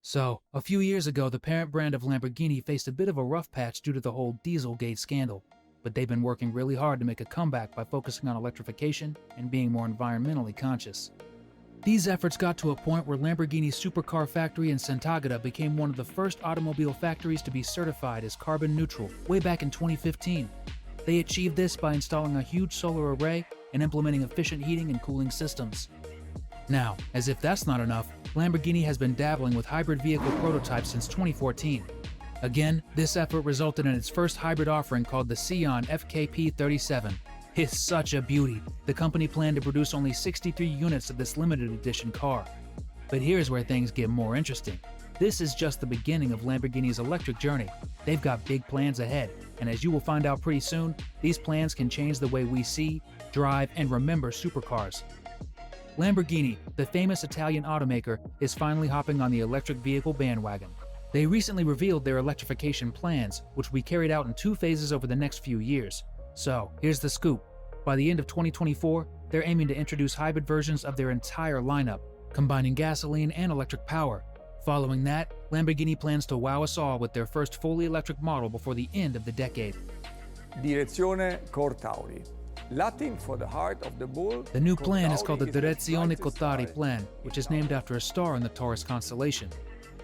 So, a few years ago, the parent brand of Lamborghini faced a bit of a rough patch due to the whole Dieselgate scandal, but they've been working really hard to make a comeback by focusing on electrification and being more environmentally conscious. These efforts got to a point where Lamborghini's supercar factory in Sant'Agata became one of the first automobile factories to be certified as carbon neutral way back in 2015. They achieved this by installing a huge solar array and implementing efficient heating and cooling systems. Now, as if that's not enough, Lamborghini has been dabbling with hybrid vehicle prototypes since 2014. Again, this effort resulted in its first hybrid offering called the Sion FKP37. It's such a beauty. The company planned to produce only 63 units of this limited edition car. But here's where things get more interesting. This is just the beginning of Lamborghini's electric journey. They've got big plans ahead, and as you will find out pretty soon, these plans can change the way we see, drive, and remember supercars. Lamborghini, the famous Italian automaker, is finally hopping on the electric vehicle bandwagon. They recently revealed their electrification plans, which will be carried out in 2 phases over the next few years. So, here's the scoop. By the end of 2024, they're aiming to introduce hybrid versions of their entire lineup, combining gasoline and electric power. Following that, Lamborghini plans to wow us all with their first fully electric model before the end of the decade. Direzione Cortauri, Latin for the heart of the bull. The new plan is called the Direzione brightest Cortauri star. plan, which is named after a star in the Taurus constellation.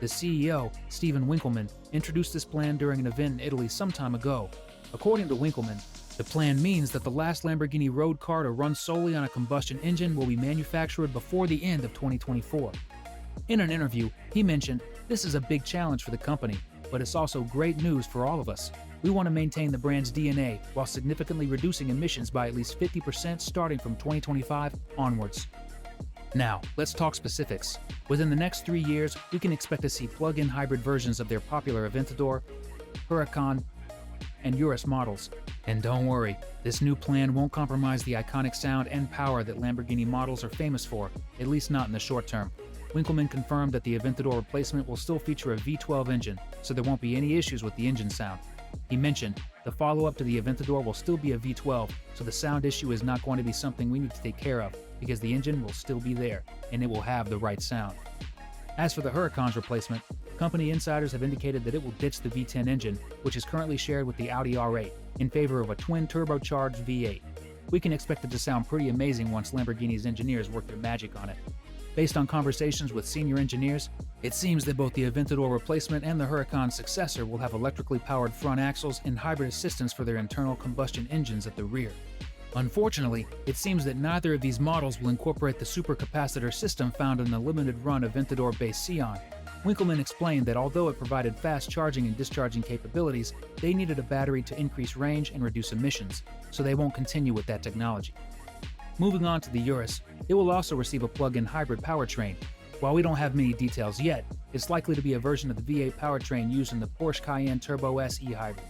The CEO, Stephen Winkelmann, introduced this plan during an event in Italy some time ago. According to Winkelmann, the plan means that the last Lamborghini road car to run solely on a combustion engine will be manufactured before the end of 2024. In an interview, he mentioned, "This is a big challenge for the company, but it's also great news for all of us. We want to maintain the brand's DNA while significantly reducing emissions by at least 50% starting from 2025 onwards." Now, let's talk specifics. Within the next 3 years, we can expect to see plug-in hybrid versions of their popular Aventador, Huracan, and Urus models. And don't worry, this new plan won't compromise the iconic sound and power that Lamborghini models are famous for, at least not in the short term. Winkelmann confirmed that the Aventador replacement will still feature a V12 engine, so there won't be any issues with the engine sound. He mentioned, the follow-up to the Aventador will still be a V12, so the sound issue is not going to be something we need to take care of, because the engine will still be there, and it will have the right sound. As for the Huracan's replacement, company insiders have indicated that it will ditch the V10 engine, which is currently shared with the Audi R8, in favor of a twin-turbocharged V8. We can expect it to sound pretty amazing once Lamborghini's engineers work their magic on it. Based on conversations with senior engineers, it seems that both the Aventador replacement and the Huracan's successor will have electrically powered front axles and hybrid assistance for their internal combustion engines at the rear. Unfortunately, it seems that neither of these models will incorporate the supercapacitor system found in the limited-run Aventador-based Sion. Winkelmann explained that although it provided fast charging and discharging capabilities, they needed a battery to increase range and reduce emissions, so they won't continue with that technology. Moving on to the Urus, it will also receive a plug-in hybrid powertrain. While we don't have many details yet, it's likely to be a version of the V8 powertrain used in the Porsche Cayenne Turbo S e-hybrid.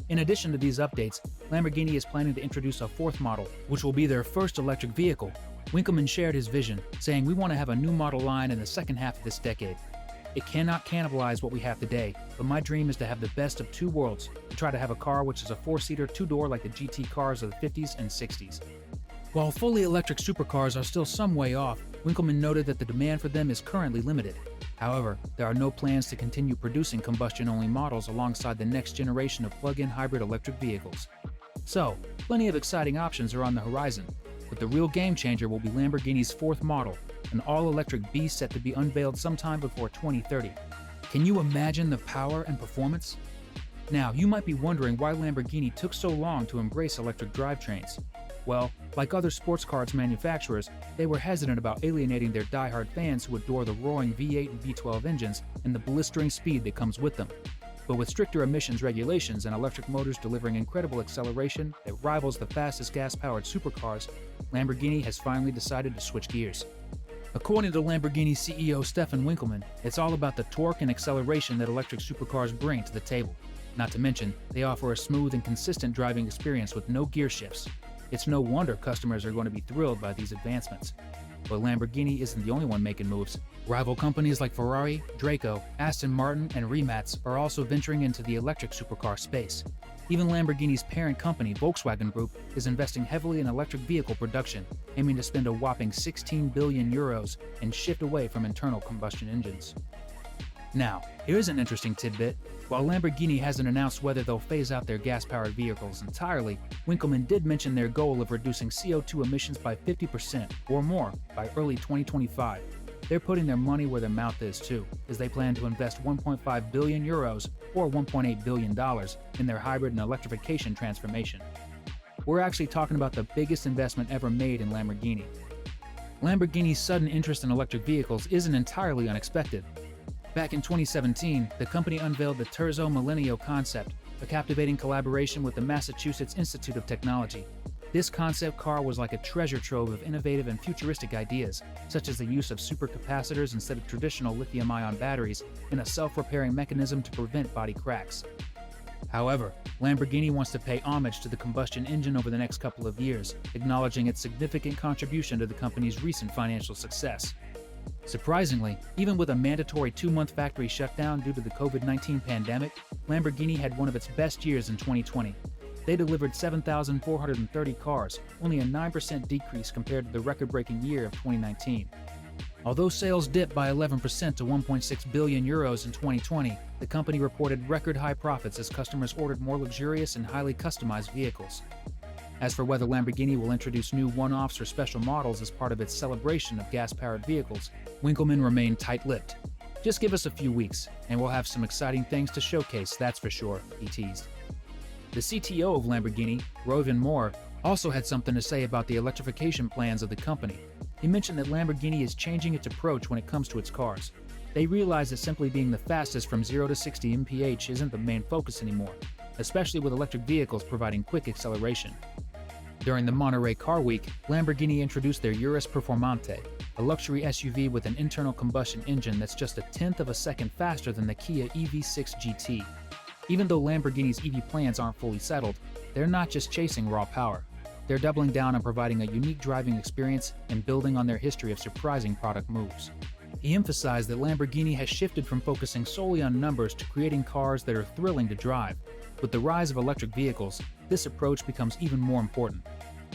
In addition to these updates, Lamborghini is planning to introduce a 4th model, which will be their first electric vehicle. Winkelmann shared his vision, saying, "We want to have a new model line in the second half of this decade. It cannot cannibalize what we have today, but my dream is to have the best of 2 worlds, to try to have a car which is a 4-seater 2-door like the GT cars of the 50s and 60s. While fully electric supercars are still some way off, Winkelmann noted that the demand for them is currently limited. However, there are no plans to continue producing combustion-only models alongside the next generation of plug-in hybrid electric vehicles. So, plenty of exciting options are on the horizon, but the real game-changer will be Lamborghini's 4th model, an all-electric beast set to be unveiled sometime before 2030. Can you imagine the power and performance? Now, you might be wondering why Lamborghini took so long to embrace electric drivetrains. Well, like other sports cars manufacturers, they were hesitant about alienating their die-hard fans who adore the roaring V8 and V12 engines and the blistering speed that comes with them. But with stricter emissions regulations and electric motors delivering incredible acceleration that rivals the fastest gas-powered supercars, Lamborghini has finally decided to switch gears. According to Lamborghini CEO Stefan Winkelmann, it's all about the torque and acceleration that electric supercars bring to the table. Not to mention, they offer a smooth and consistent driving experience with no gear shifts. It's no wonder customers are going to be thrilled by these advancements. But Lamborghini isn't the only one making moves. Rival companies like Ferrari, Draco, Aston Martin, and Rimac are also venturing into the electric supercar space. Even Lamborghini's parent company, Volkswagen Group, is investing heavily in electric vehicle production, aiming to spend a whopping 16 billion euros and shift away from internal combustion engines. Now, here's an interesting tidbit. While Lamborghini hasn't announced whether they'll phase out their gas-powered vehicles entirely, Winkelmann did mention their goal of reducing CO2 emissions by 50% or more by early 2025. They're putting their money where their mouth is too, as they plan to invest 1.5 billion euros or $1.8 billion in their hybrid and electrification transformation. We're actually talking about the biggest investment ever made in Lamborghini. Lamborghini's sudden interest in electric vehicles isn't entirely unexpected. Back in 2017, the company unveiled the Terzo Millennio concept, a captivating collaboration with the Massachusetts Institute of Technology. This concept car was like a treasure trove of innovative and futuristic ideas, such as the use of supercapacitors instead of traditional lithium-ion batteries and a self-repairing mechanism to prevent body cracks. However, Lamborghini wants to pay homage to the combustion engine over the next couple of years, acknowledging its significant contribution to the company's recent financial success. Surprisingly, even with a mandatory 2-month factory shutdown due to the COVID-19 pandemic, Lamborghini had one of its best years in 2020. They delivered 7,430 cars, only a 9% decrease compared to the record-breaking year of 2019. Although sales dipped by 11% to 1.6 billion euros in 2020, the company reported record-high profits as customers ordered more luxurious and highly customized vehicles. As for whether Lamborghini will introduce new one-offs or special models as part of its celebration of gas-powered vehicles, Winkelmann remained tight-lipped. "Just give us a few weeks, and we'll have some exciting things to showcase, that's for sure," he teased. The CTO of Lamborghini, Rowan Moore, also had something to say about the electrification plans of the company. He mentioned that Lamborghini is changing its approach when it comes to its cars. They realize that simply being the fastest from 0 to 60 mph isn't the main focus anymore, especially with electric vehicles providing quick acceleration. During the Monterey Car Week, Lamborghini introduced their Urus Performante, a luxury SUV with an internal combustion engine that's just a tenth of a second faster than the Kia EV6 GT. Even though Lamborghini's EV plans aren't fully settled, they're not just chasing raw power. They're doubling down on providing a unique driving experience and building on their history of surprising product moves. He emphasized that Lamborghini has shifted from focusing solely on numbers to creating cars that are thrilling to drive. With the rise of electric vehicles, this approach becomes even more important.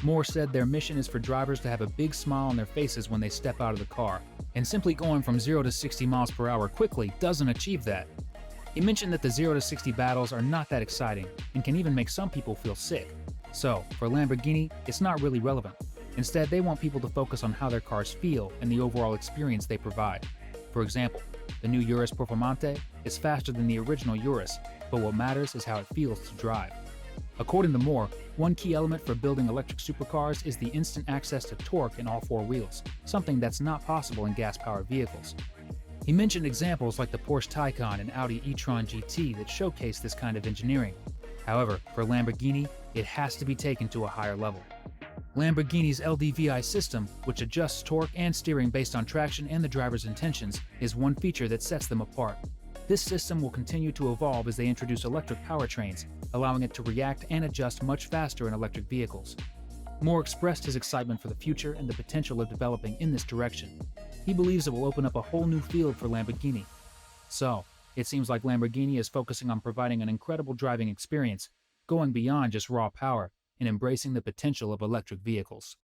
Moore said their mission is for drivers to have a big smile on their faces when they step out of the car, and simply going from 0 to 60 miles per hour quickly doesn't achieve that. He mentioned that the 0 to 60 battles are not that exciting and can even make some people feel sick. So, for Lamborghini, it's not really relevant. Instead, they want people to focus on how their cars feel and the overall experience they provide. For example, the new Urus Performante is faster than the original Urus, but what matters is how it feels to drive. According to Moore, one key element for building electric supercars is the instant access to torque in all four wheels, something that's not possible in gas-powered vehicles. He mentioned examples like the Porsche Taycan and Audi e-tron GT that showcase this kind of engineering. However, for Lamborghini, it has to be taken to a higher level. Lamborghini's LDVI system, which adjusts torque and steering based on traction and the driver's intentions, is one feature that sets them apart. This system will continue to evolve as they introduce electric powertrains, allowing it to react and adjust much faster in electric vehicles. Moore expressed his excitement for the future and the potential of developing in this direction. He believes it will open up a whole new field for Lamborghini. So, it seems like Lamborghini is focusing on providing an incredible driving experience, going beyond just raw power, and embracing the potential of electric vehicles.